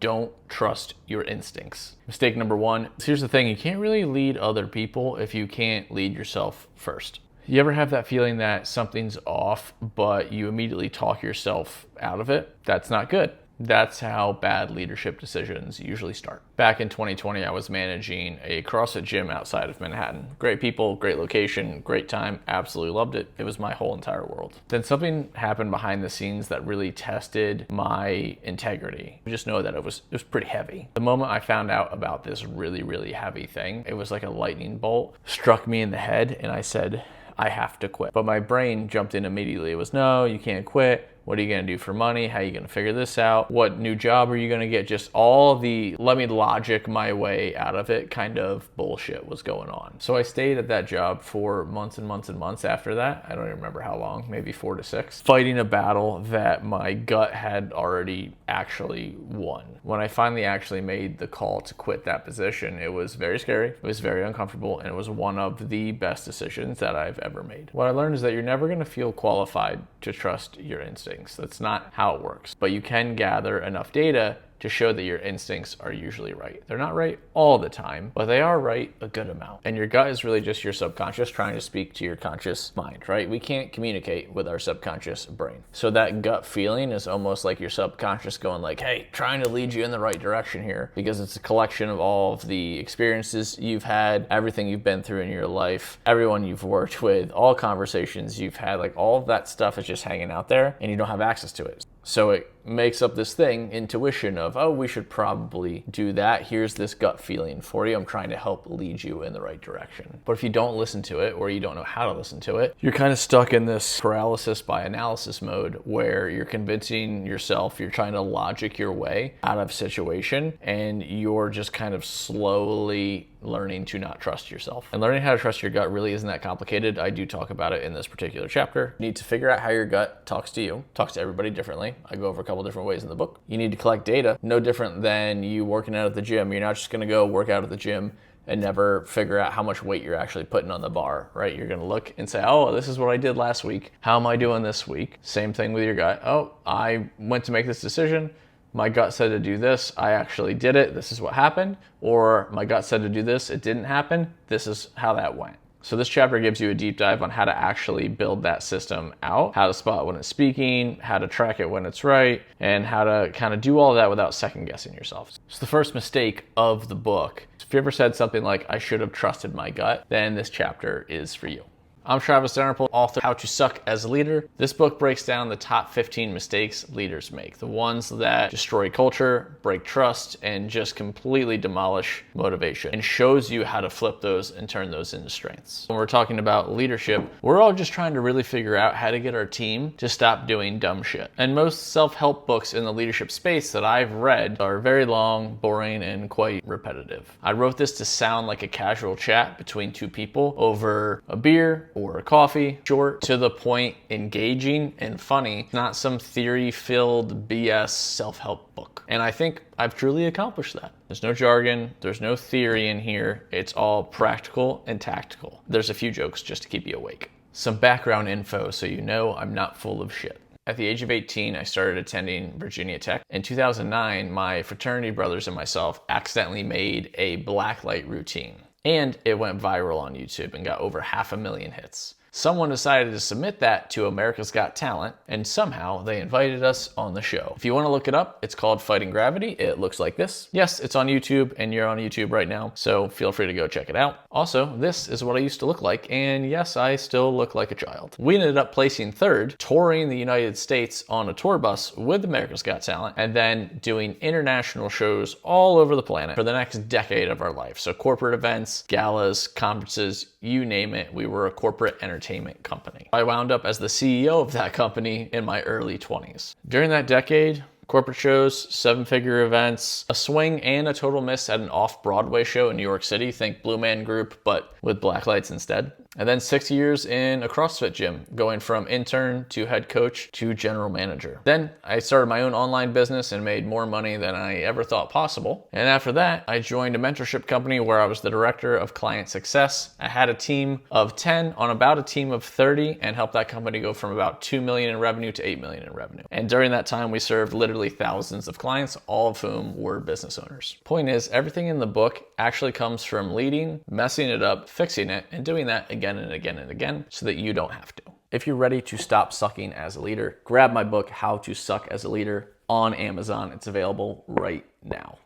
don't trust your instincts. Mistake number one, here's the thing, you can't really lead other people if you can't lead yourself first. You ever have that feeling that something's off, but you immediately talk yourself out of it? That's not good. That's how bad leadership decisions usually start. Back in 2020, I was managing a CrossFit gym outside of Manhattan. Great people, great location, great time, absolutely loved it. It was my whole entire world. Then something happened behind the scenes that really tested my integrity. I just know that it was pretty heavy. The moment I found out about this really, really heavy thing, it was like a lightning bolt struck me in the head, and I said, I have to quit. But my brain jumped in immediately. It was, no, you can't quit. What are you going to do for money? How are you going to figure this out? What new job are you going to get? Just all the let me logic my way out of it kind of bullshit was going on. So I stayed at that job for months and months and months after that. I don't even remember how long, maybe 4 to 6, fighting a battle that my gut had already actually won. When I finally actually made the call to quit that position, it was very scary, it was very uncomfortable, and it was one of the best decisions that I've ever made. What I learned is that you're never going to feel qualified to trust your instincts. That's not how it works. But you can gather enough data to show that your instincts are usually right. They're not right all the time, but they are right a good amount. And your gut is really just your subconscious trying to speak to your conscious mind, right? We can't communicate with our subconscious brain. So that gut feeling is almost like your subconscious going like, hey, trying to lead you in the right direction here, because it's a collection of all of the experiences you've had, everything you've been through in your life, everyone you've worked with, all conversations you've had, like all of that stuff is just hanging out there and you don't have access to it. So it makes up this thing, intuition of, oh, we should probably do that. Here's this gut feeling for you. I'm trying to help lead you in the right direction. But if you don't listen to it, or you don't know how to listen to it, you're kind of stuck in this paralysis by analysis mode where you're convincing yourself, you're trying to logic your way out of situation, and you're just kind of slowly learning to not trust yourself. And learning how to trust your gut really isn't that complicated. I do talk about it in this particular chapter. You need to figure out how your gut talks to you, talks to everybody differently. I go over a couple different ways in the book. You need to collect data, no different than you working out at the gym. You're not just gonna go work out at the gym and never figure out how much weight you're actually putting on the bar, right? You're gonna look and say, oh, this is what I did last week. How am I doing this week? Same thing with your gut. Oh, I went to make this decision. My gut said to do this, I actually did it, this is what happened. Or my gut said to do this, it didn't happen, this is how that went. So this chapter gives you a deep dive on how to actually build that system out, how to spot when it's speaking, how to track it when it's right, and how to kind of do all that without second guessing yourself. So the first mistake of the book, if you ever said something like, I should have trusted my gut, then this chapter is for you. I'm Travis Dalrymple, author of How to Suck as a Leader. This book breaks down the top 15 mistakes leaders make, the ones that destroy culture, break trust, and just completely demolish motivation, and shows you how to flip those and turn those into strengths. When we're talking about leadership, we're all just trying to really figure out how to get our team to stop doing dumb shit. And most self-help books in the leadership space that I've read are very long, boring, and quite repetitive. I wrote this to sound like a casual chat between two people over a beer or a coffee, short, to the point, engaging, and funny, not some theory-filled BS self-help book. And I think I've truly accomplished that. There's no jargon, there's no theory in here, it's all practical and tactical. There's a few jokes just to keep you awake. Some background info so you know I'm not full of shit. At the age of 18, I started attending Virginia Tech. In 2009, my fraternity brothers and myself accidentally made a blacklight routine. And it went viral on YouTube and got over 500,000 hits. Someone decided to submit that to America's Got Talent, and somehow they invited us on the show. If you want to look it up, it's called Fighting Gravity. It looks like this. Yes, it's on YouTube, and you're on YouTube right now, so feel free to go check it out. Also, this is what I used to look like, and yes, I still look like a child. We ended up placing third, touring the United States on a tour bus with America's Got Talent, and then doing international shows all over the planet for the next decade of our life. So corporate events, galas, conferences, you name it, we were a corporate entertainment company. I wound up as the CEO of that company in my early 20s. During that decade, corporate shows, 7-figure events, a swing and a total miss at an off-Broadway show in New York City, think Blue Man Group, but with black lights instead. And then 6 years in a CrossFit gym, going from intern to head coach to general manager. Then I started my own online business and made more money than I ever thought possible. And after that, I joined a mentorship company where I was the director of client success. I had a team of 10 on about a team of 30 and helped that company go from about 2 million in revenue to 8 million in revenue. And during that time, we served literally thousands of clients, all of whom were business owners. Point is, everything in the book actually comes from leading, messing it up, fixing it, and doing that again and again and again so that you don't have to. If you're ready to stop sucking as a leader, grab my book, How to Suck as a Leader, on Amazon. It's available right now.